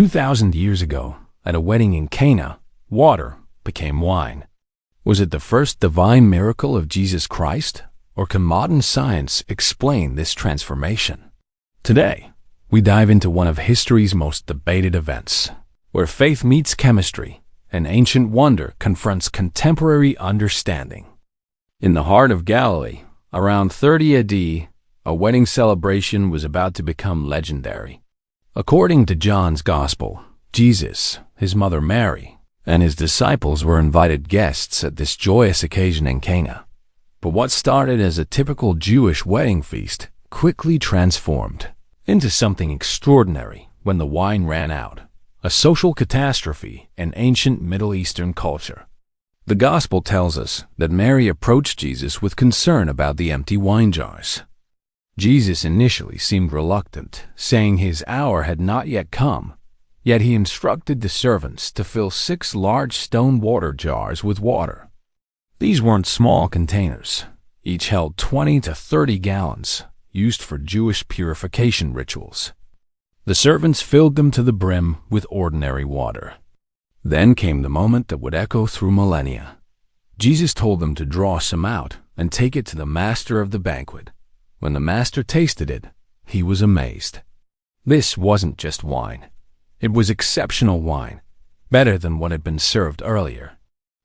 2,000 years ago, at a wedding in Cana, water became wine. Was it the first divine miracle of Jesus Christ, or can modern science explain this transformation? Today, we dive into one of history's most debated events, where faith meets chemistry and ancient wonder confronts contemporary understanding. In the heart of Galilee, around 30 AD, a wedding celebration was about to become legendary. According to John's Gospel, Jesus, his mother Mary, and his disciples were invited guests at this joyous occasion in Cana. But what started as a typical Jewish wedding feast quickly transformed into something extraordinary when the wine ran out, a social catastrophe in ancient Middle Eastern culture. The Gospel tells us that Mary approached Jesus with concern about the empty wine jars. Jesus initially seemed reluctant, saying his hour had not yet come, yet he instructed the servants to fill 6 large stone water jars with water. These weren't small containers. Each held 20 to 30 gallons, used for Jewish purification rituals. The servants filled them to the brim with ordinary water. Then came the moment that would echo through millennia. Jesus told them to draw some out and take it to the master of the banquet. When the master tasted it, he was amazed. This wasn't just wine. It was exceptional wine, better than what had been served earlier.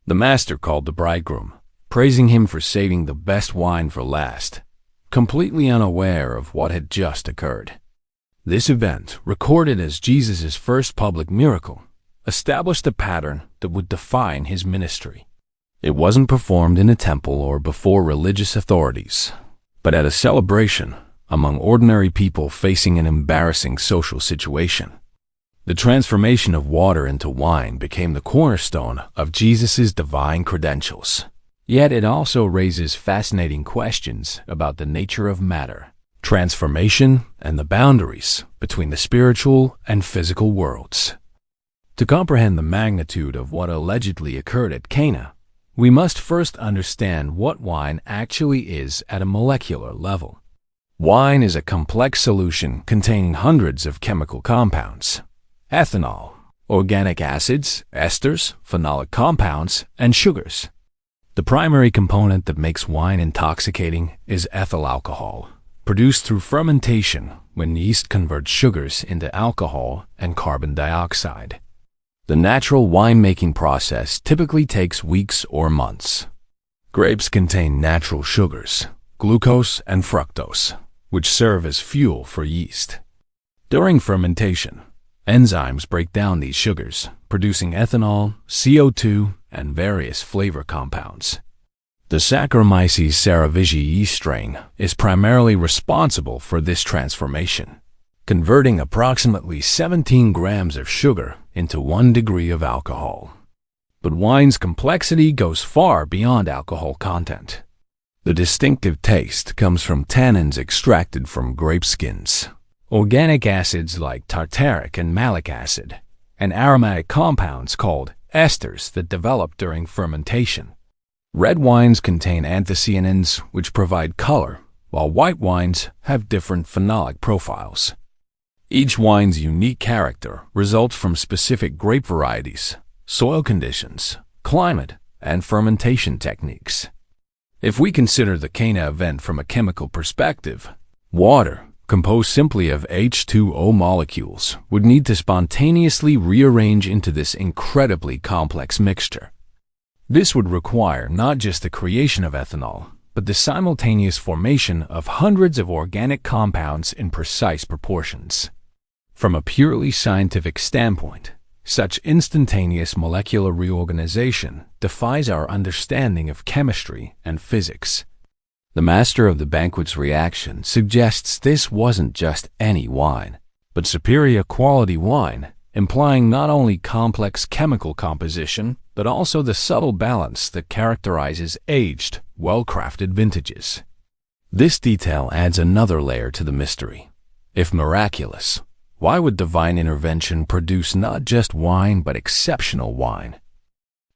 The master called the bridegroom, praising him for saving the best wine for last, completely unaware of what had just occurred. This event, recorded as Jesus' first public miracle, established a pattern that would define his ministry. It wasn't performed in a temple or before religious authorities, but at a celebration among ordinary people facing an embarrassing social situation. The transformation of water into wine became the cornerstone of Jesus' divine credentials. Yet it also raises fascinating questions about the nature of matter, transformation, and the boundaries between the spiritual and physical worlds. To comprehend the magnitude of what allegedly occurred at Cana, we must first understand what wine actually is at a molecular level. Wine is a complex solution containing hundreds of chemical compounds: ethanol, organic acids, esters, phenolic compounds, and sugars. The primary component that makes wine intoxicating is ethyl alcohol, produced through fermentation when yeast converts sugars into alcohol and carbon dioxide. The natural winemaking process typically takes weeks or months. Grapes contain natural sugars, glucose and fructose, which serve as fuel for yeast. During fermentation, enzymes break down these sugars, producing ethanol, CO2, and various flavor compounds. The Saccharomyces cerevisiae yeast strain is primarily responsible for this transformation, converting approximately 17 grams of sugar into 1 degree of alcohol. But wine's complexity goes far beyond alcohol content. The distinctive taste comes from tannins extracted from grape skins, organic acids like tartaric and malic acid, and aromatic compounds called esters that develop during fermentation. Red wines contain anthocyanins, which provide color, while white wines have different phenolic profiles. Each wine's unique character results from specific grape varieties, soil conditions, climate, and fermentation techniques. If we consider the Cana event from a chemical perspective, water, composed simply of H2O molecules, would need to spontaneously rearrange into this incredibly complex mixture. This would require not just the creation of ethanol, but the simultaneous formation of hundreds of organic compounds in precise proportions. From a purely scientific standpoint, such instantaneous molecular reorganization defies our understanding of chemistry and physics. The master of the banquet's reaction suggests this wasn't just any wine, but superior quality wine, implying not only complex chemical composition, but also the subtle balance that characterizes aged, well-crafted vintages. This detail adds another layer to the mystery. If miraculous, why would divine intervention produce not just wine but exceptional wine?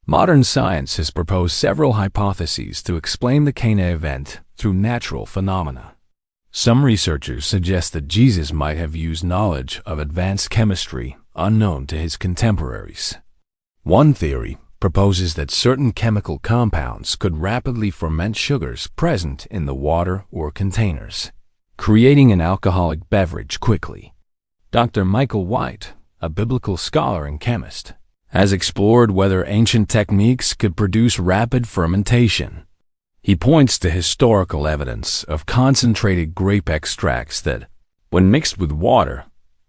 Modern science has proposed several hypotheses to explain the Cana event through natural phenomena. Some researchers suggest that Jesus might have used knowledge of advanced chemistry unknown to his contemporaries. One theory proposes that certain chemical compounds could rapidly ferment sugars present in the water or containers, creating an alcoholic beverage quickly. Dr. Michael White, a biblical scholar and chemist, has explored whether ancient techniques could produce rapid fermentation. He points to historical evidence of concentrated grape extracts that, when mixed with water,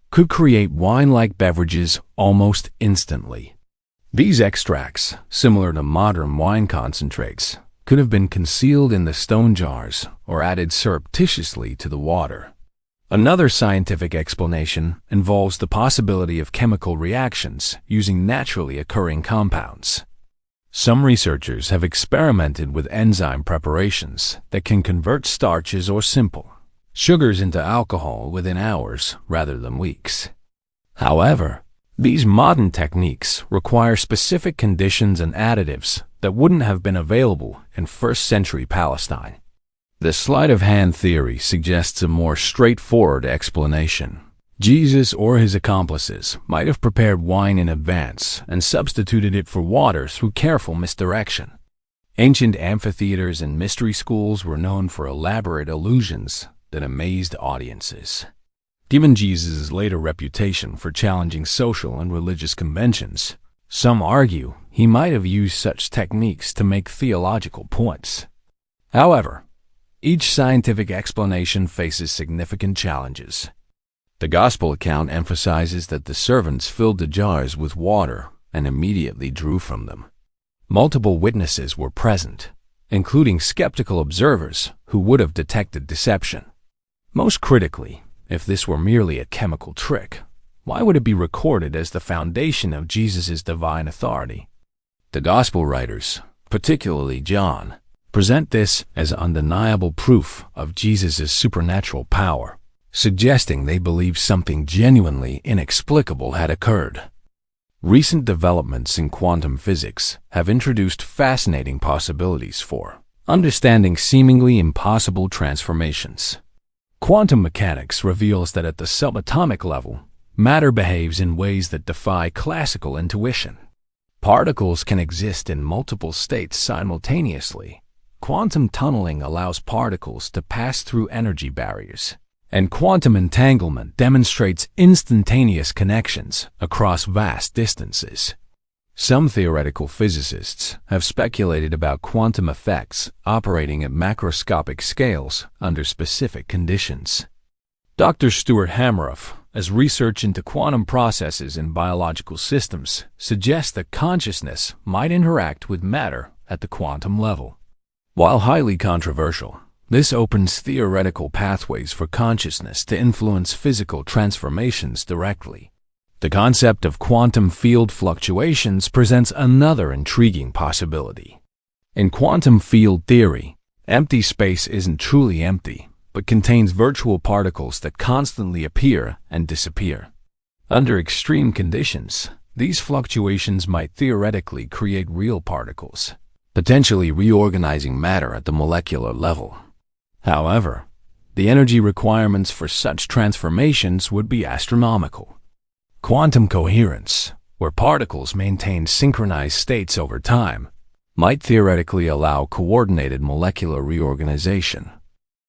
could create wine-like beverages almost instantly. These extracts, similar to modern wine concentrates, could have been concealed in the stone jars or added surreptitiously to the water. Another scientific explanation involves the possibility of chemical reactions using naturally occurring compounds. Some researchers have experimented with enzyme preparations that can convert starches or simple sugars into alcohol within hours rather than weeks. However, these modern techniques require specific conditions and additives that wouldn't have been available in first-century Palestine. The sleight-of-hand theory suggests a more straightforward explanation. Jesus or his accomplices might have prepared wine in advance and substituted it for water through careful misdirection. Ancient amphitheaters and mystery schools were known for elaborate illusions that amazed audiences. Given Jesus' later reputation for challenging social and religious conventions, some argue he might have used such techniques to make theological points. However, each scientific explanation faces significant challenges. The Gospel account emphasizes that the servants filled the jars with water and immediately drew from them. Multiple witnesses were present, including skeptical observers who would have detected deception. Most critically, if this were merely a chemical trick, why would it be recorded as the foundation of Jesus' divine authority? The Gospel writers, particularly John, present this as undeniable proof of Jesus' supernatural power, suggesting they believe something genuinely inexplicable had occurred. Recent developments in quantum physics have introduced fascinating possibilities for understanding seemingly impossible transformations. Quantum mechanics reveals that at the subatomic level, matter behaves in ways that defy classical intuition. Particles can exist in multiple states simultaneously. Quantum tunneling allows particles to pass through energy barriers, and quantum entanglement demonstrates instantaneous connections across vast distances. Some theoretical physicists have speculated about quantum effects operating at macroscopic scales under specific conditions. Dr. Stuart Hameroff's research into quantum processes in biological systems suggests that consciousness might interact with matter at the quantum level. While highly controversial, this opens theoretical pathways for consciousness to influence physical transformations directly. The concept of quantum field fluctuations presents another intriguing possibility. In quantum field theory, empty space isn't truly empty, but contains virtual particles that constantly appear and disappear. Under extreme conditions, these fluctuations might theoretically create real particles, potentially reorganizing matter at the molecular level. However, the energy requirements for such transformations would be astronomical. Quantum coherence, where particles maintain synchronized states over time, might theoretically allow coordinated molecular reorganization.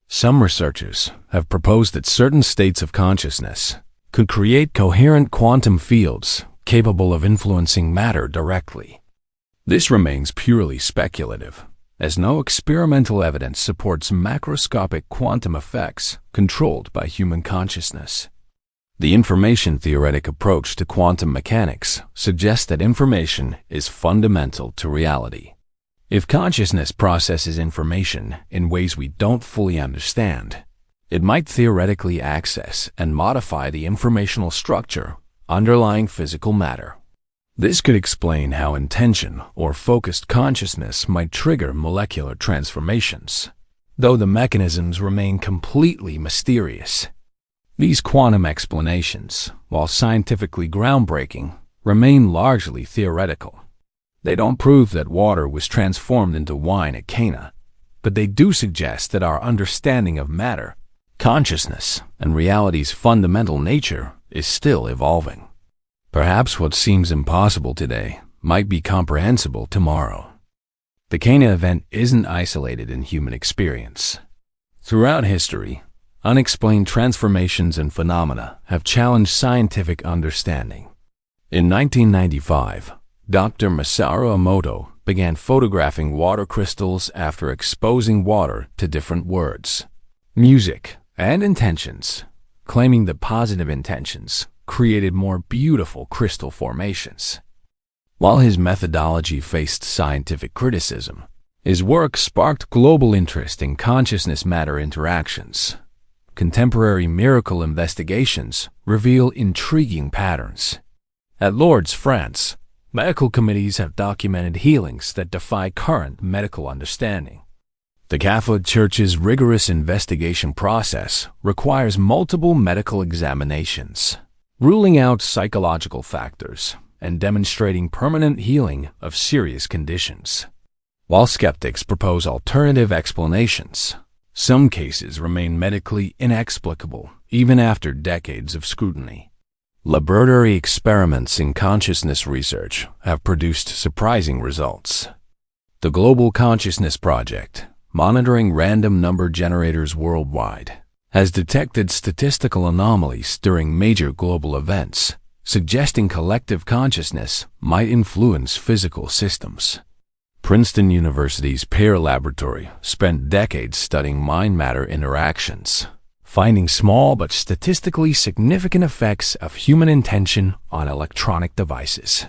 Some researchers have proposed that certain states of consciousness could create coherent quantum fields capable of influencing matter directly. This remains purely speculative, as no experimental evidence supports macroscopic quantum effects controlled by human consciousness. The information-theoretic approach to quantum mechanics suggests that information is fundamental to reality. If consciousness processes information in ways we don't fully understand, it might theoretically access and modify the informational structure underlying physical matter. This could explain how intention or focused consciousness might trigger molecular transformations, though the mechanisms remain completely mysterious. These quantum explanations, while scientifically groundbreaking, remain largely theoretical. They don't prove that water was transformed into wine at Cana, but they do suggest that our understanding of matter, consciousness, and reality's fundamental nature is still evolving. Perhaps what seems impossible today might be comprehensible tomorrow. The Cana event isn't isolated in human experience. Throughout history, unexplained transformations and phenomena have challenged scientific understanding. In 1995, Dr. Masaru Emoto began photographing water crystals after exposing water to different words, music, and intentions, claiming that positive intentions created more beautiful crystal formations. While his methodology faced scientific criticism, his work sparked global interest in consciousness-matter interactions. Contemporary miracle investigations reveal intriguing patterns. At Lourdes, France, medical committees have documented healings that defy current medical understanding. The Catholic Church's rigorous investigation process requires multiple medical examinations, ruling out psychological factors and demonstrating permanent healing of serious conditions. While skeptics propose alternative explanations, some cases remain medically inexplicable even after decades of scrutiny. Laboratory experiments in consciousness research have produced surprising results. The Global Consciousness Project, monitoring random number generators worldwide, has detected statistical anomalies during major global events, suggesting collective consciousness might influence physical systems. Princeton University's PAIR laboratory spent decades studying mind-matter interactions, finding small but statistically significant effects of human intention on electronic devices.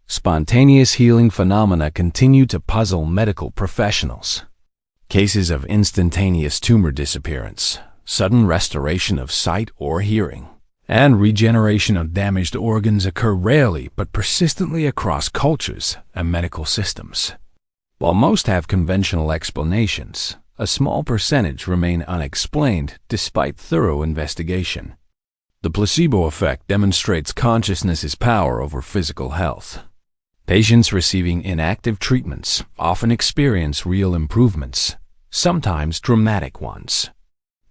Spontaneous healing phenomena continue to puzzle medical professionals. Cases of instantaneous tumor disappearance, sudden restoration of sight or hearing, and regeneration of damaged organs occur rarely but persistently across cultures and medical systems. While most have conventional explanations, a small percentage remain unexplained despite thorough investigation. The placebo effect demonstrates consciousness's power over physical health. Patients receiving inactive treatments often experience real improvements, sometimes dramatic ones.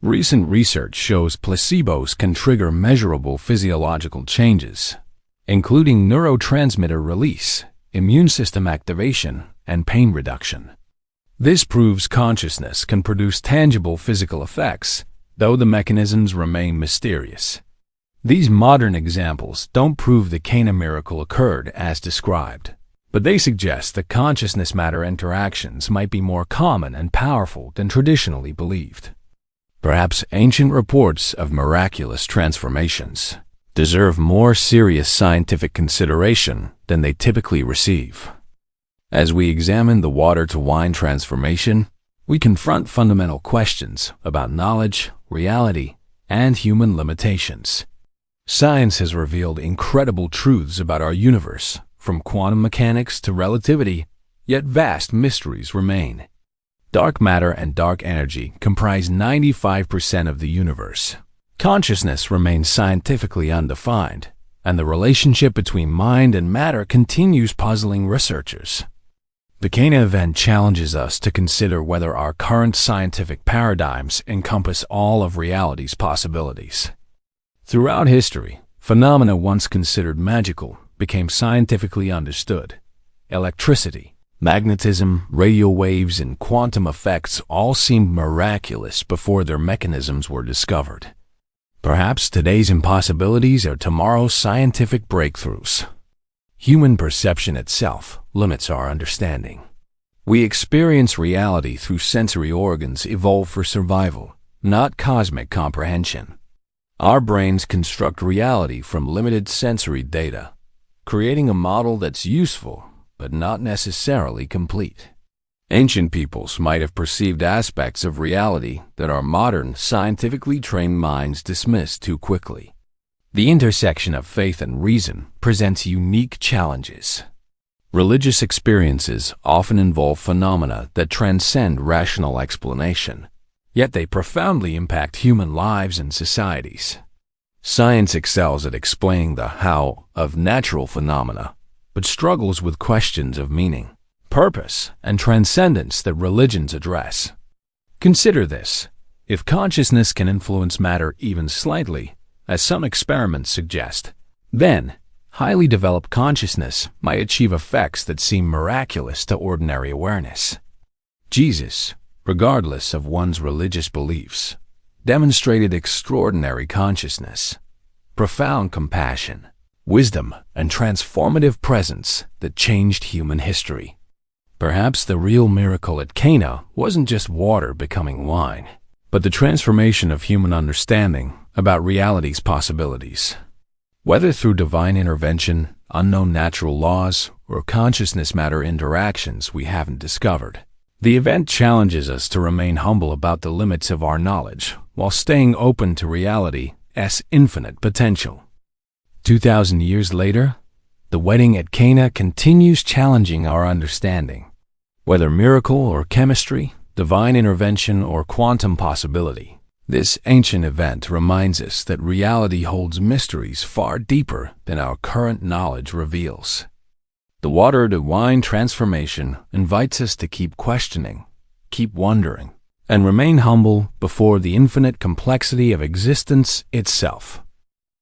Recent research shows placebos can trigger measurable physiological changes, including neurotransmitter release, immune system activation, and pain reduction. This proves consciousness can produce tangible physical effects, though the mechanisms remain mysterious. These modern examples don't prove the Cana miracle occurred as described, but they suggest that consciousness-matter interactions might be more common and powerful than traditionally believed. Perhaps ancient reports of miraculous transformations deserve more serious scientific consideration than they typically receive. As we examine the water-to-wine transformation, we confront fundamental questions about knowledge, reality, and human limitations. Science has revealed incredible truths about our universe, from quantum mechanics to relativity, yet vast mysteries remain. Dark matter and dark energy comprise 95% of the universe. Consciousness remains scientifically undefined, and the relationship between mind and matter continues puzzling researchers. The Cana event challenges us to consider whether our current scientific paradigms encompass all of reality's possibilities. Throughout history, phenomena once considered magical became scientifically understood. Electricity, magnetism, radio waves, and quantum effects all seemed miraculous before their mechanisms were discovered. Perhaps today's impossibilities are tomorrow's scientific breakthroughs. Human perception itself limits our understanding. We experience reality through sensory organs evolved for survival, not cosmic comprehension. Our brains construct reality from limited sensory data, creating a model that's useful but not necessarily complete. Ancient peoples might have perceived aspects of reality that our modern, scientifically trained minds dismiss too quickly. The intersection of faith and reason presents unique challenges. Religious experiences often involve phenomena that transcend rational explanation, yet they profoundly impact human lives and societies. Science excels at explaining the how of natural phenomena, but struggles with questions of meaning, purpose, and transcendence that religions address. Consider this: if consciousness can influence matter even slightly, as some experiments suggest, then highly developed consciousness might achieve effects that seem miraculous to ordinary awareness. Jesus, regardless of one's religious beliefs, demonstrated extraordinary consciousness, profound compassion, wisdom, and transformative presence that changed human history. Perhaps the real miracle at Cana wasn't just water becoming wine, but the transformation of human understanding about reality's possibilities. Whether through divine intervention, unknown natural laws, or consciousness matter interactions we haven't discovered, the event challenges us to remain humble about the limits of our knowledge while staying open to reality's infinite potential. 2,000 years later, the wedding at Cana continues challenging our understanding. Whether miracle or chemistry, divine intervention or quantum possibility, this ancient event reminds us that reality holds mysteries far deeper than our current knowledge reveals. The water-to-wine transformation invites us to keep questioning, keep wondering, and remain humble before the infinite complexity of existence itself.